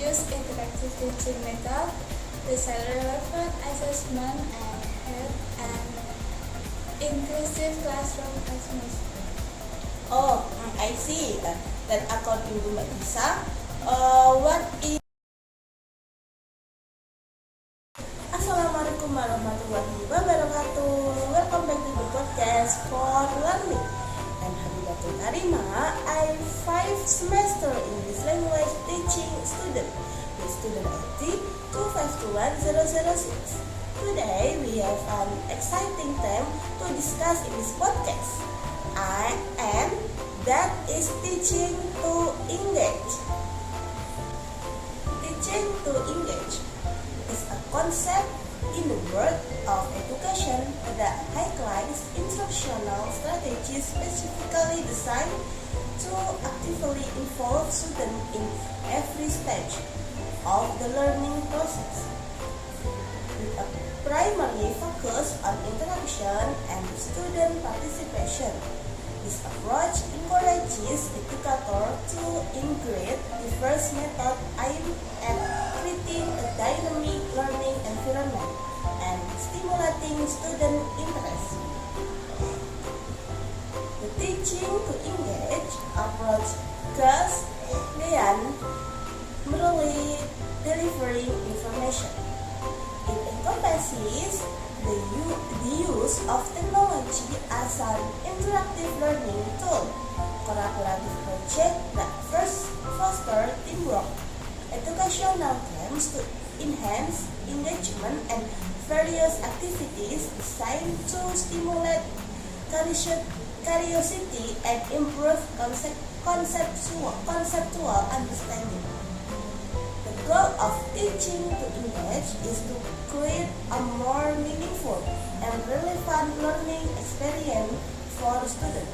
use interactive teaching method, design relevant assessment, and have an inclusive classroom atmosphere. Oh, I see. Then according to Mbak Tisa, what is Assalamualaikum warahmatullahi wabarakatuh. Welcome back to the podcast for learning. I'm Habibatul karimah. I'm 5th semester English language teaching student with student ID 2521006. Today we have an exciting theme to discuss in this podcast. And that is teaching to engage. Teaching to engage is a concept in the world of education that highlights instructional strategies specifically designed to actively involve students in every stage of the learning process, with a primary focus on interaction and student participation. This approach encourages educators to integrate diverse methods aimed at creating a dynamic learning environment and stimulating student interest. The teaching to engage approach goes beyond merely delivering information. It encompasses the use of technology as an interactive learning tool, collaborative project that first foster teamwork, educational games to enhance engagement, and various activities designed to stimulate curiosity and improve conceptual understanding. The goal of teaching to engage is to create a more meaningful and relevant learning experience for students,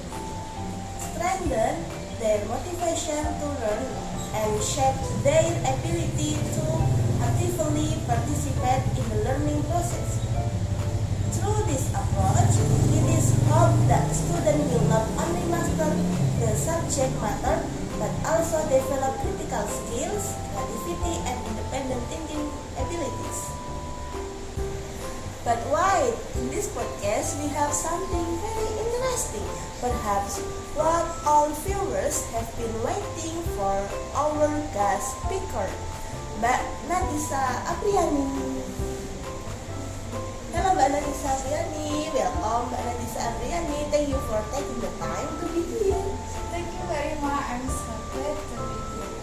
strengthen their motivation to learn, and shape their ability to actively participate in the learning process. Through this approach, it is hoped that students will not only master the subject matter, but also develop critical skills, creativity, and independent thinking abilities. But why? In this podcast, we have something very interesting. Perhaps what all viewers have been waiting for our guest speaker, Mbak Nadisa Apriani. Hello Mbak Nadisa Apriani, welcome Mbak Nadisa Apriani. Thank you for taking the time to be here. Thank you very much. I'm so glad to be here.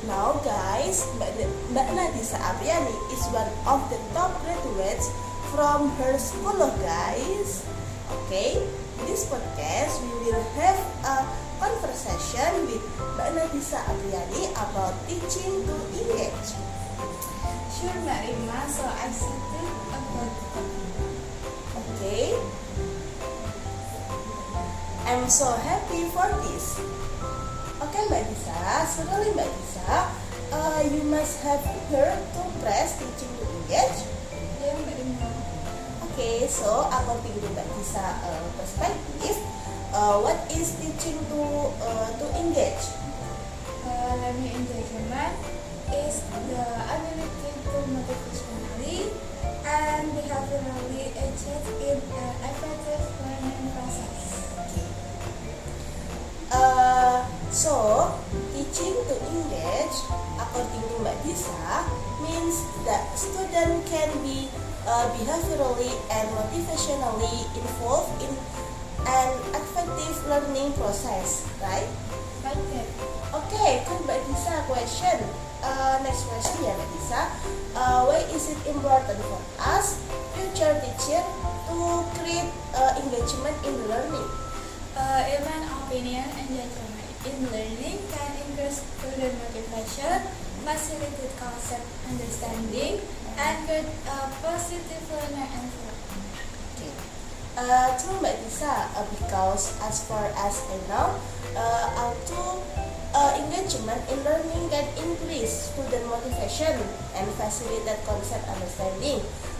Now guys, Mbak Nadisa Apriani is one of the top graduates from her school guys. Okay, in this podcast we will have a conversation with Mbak Nadisa Apriani about teaching to engage. Sure, Mbak Rima. So I started about the topic. Okay, I'm so happy for this. Okay, Mbak Disa, sudahlah Mbak Disa, you must have heard to press teaching to engage. Yeah, Mbak Rima. Okay, so according to Mbak Disa perspective, what is teaching to engage? Learning engagement is the ability to motivationally and behaviorally engage in an effective learning process. So, teaching to engage, according to Mbak Disa, means that student can be behaviorally and motivationally involved in an effective learning process, right? Like that. Okay, good Mbak Disa question. Next question ya Mbak Disa. Why is it important for us, future teacher, to create engagement in learning? In my opinion, engagement in learning can increase student motivation, facilitate concept understanding, and create a positive learning environment. Okay. True Mbak Disa, because as far as I know, engagement in learning can increase student motivation and facilitate concept understanding.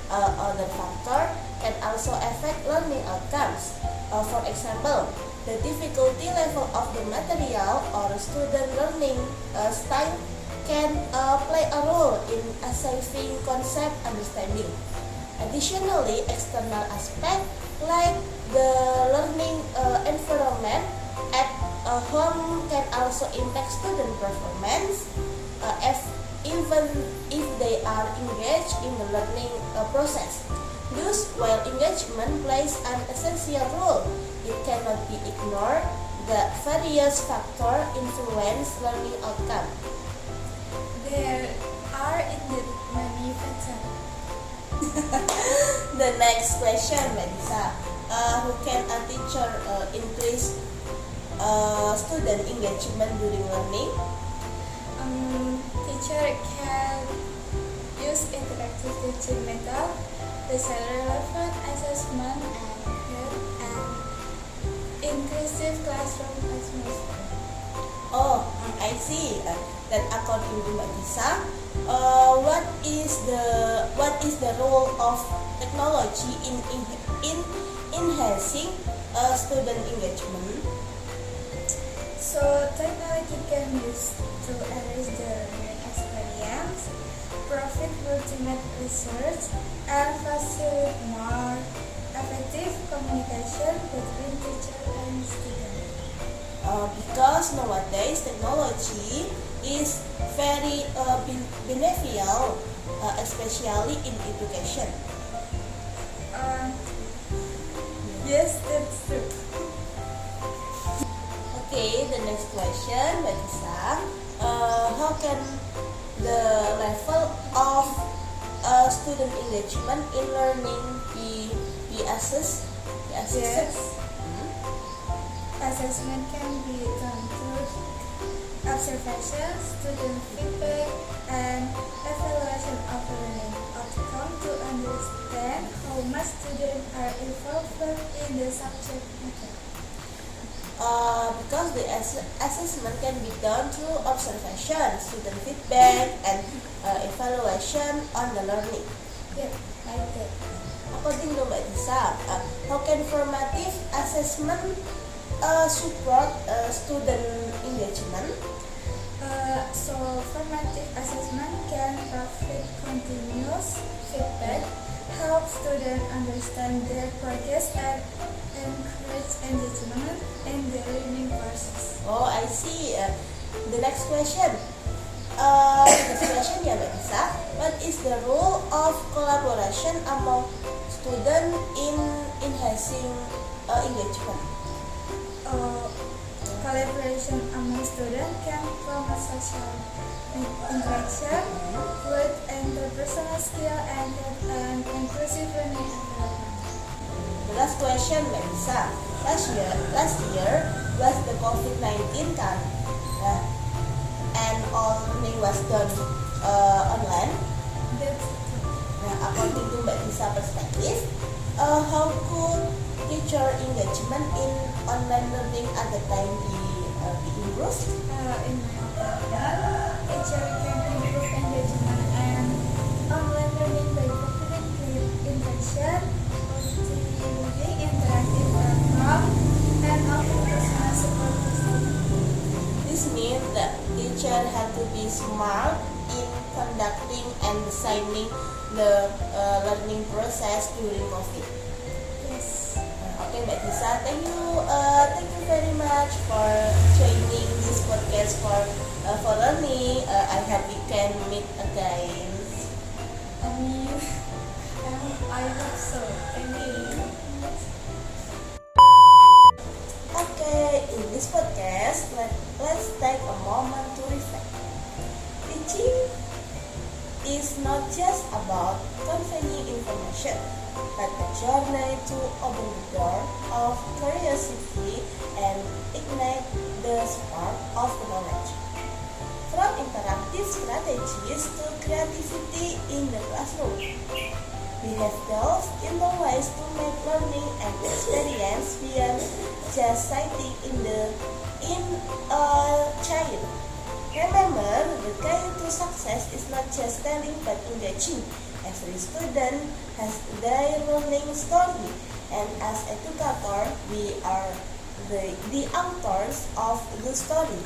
Other factor can also affect learning outcomes. For example, the difficulty level of the material or student learning style can play a role in achieving concept understanding. Additionally, external aspects like the learning environment at home can also impact student performance, even if they are engaged in the learning process. Thus, while engagement plays an essential role, it cannot be ignored that various factors influence learning outcome. There are indeed many factors. The next question, Melissa. Who can a teacher increase student engagement during learning? Teacher can use interactive teaching method, design relevant assessment, and create an inclusive classroom atmosphere. Oh, I see. That according to Melissa, what is the role of technology in enhancing student engagement? So technology can be used to enrich the learning experience, profit ultimate research, and facilitate more effective communication between teacher and student. Because nowadays technology is very beneficial, especially in education. Yes, that's true. Okay, the next question, Melissa. How can the level of student engagement in learning be assessed? Yes. Assessment can be done through observation, student feedback, and evaluation of learning outcome to understand how much students are involved in the subject matter. Because the assessment can be done through observation, student feedback, and evaluation on the learning. Yep, like that. According to Mbak Disa, how can formative assessment support student engagement? So formative assessment can provide continuous feedback, help students understand their progress, and encourage engagement in the learning process. Oh, I see. The next question. Next question, ya Mbak Disa. What is the role of collaboration among students in enhancing engagement? Collaboration among students can promote social interaction, build interpersonal skill, and have an inclusive learning environment. The last question, Mbak Disa. Last year was the COVID-19 kan, and all learning was done online. That's According to Mbak Disa perspective, how could teacher engagement in online learning at the time be improved? in my opinion, teacher can improve engagement and online learning by providing clear interaction, cultivating interactive platform, and offering personal support to students. This means that teacher had to be smart in conducting and designing the learning process during COVID. Yes. Okay, Mbak Disa, thank you very much for joining this podcast for learning. I hope we can meet again. I hope so. Thank you. Okay, in this podcast, let's take a moment to reflect. Teaching is not just about conveying information, but a journey to open the door of curiosity and ignite the spark of knowledge. From interactive strategies to creativity in the classroom, we have delved into ways to make learning and experience beyond just citing in a child. Remember, the key to success is not just telling but engaging. Every student has their learning story, and as educator, we are the authors of the story.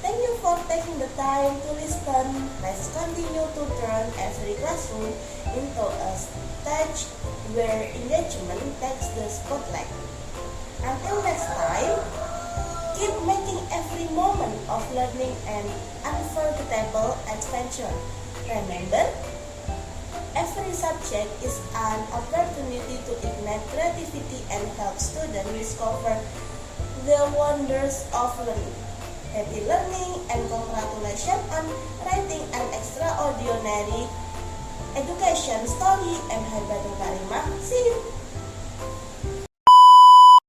Thank you for taking the time to listen, let's continue to turn every classroom into a stage where engagement takes the spotlight. Until next time, keep making every moment of learning an unforgettable adventure. Remember, every subject is an opportunity to ignite creativity and help students discover the wonders of learning. Happy learning and congratulations on writing an extraordinary education story. And Habibatul karimah. See you!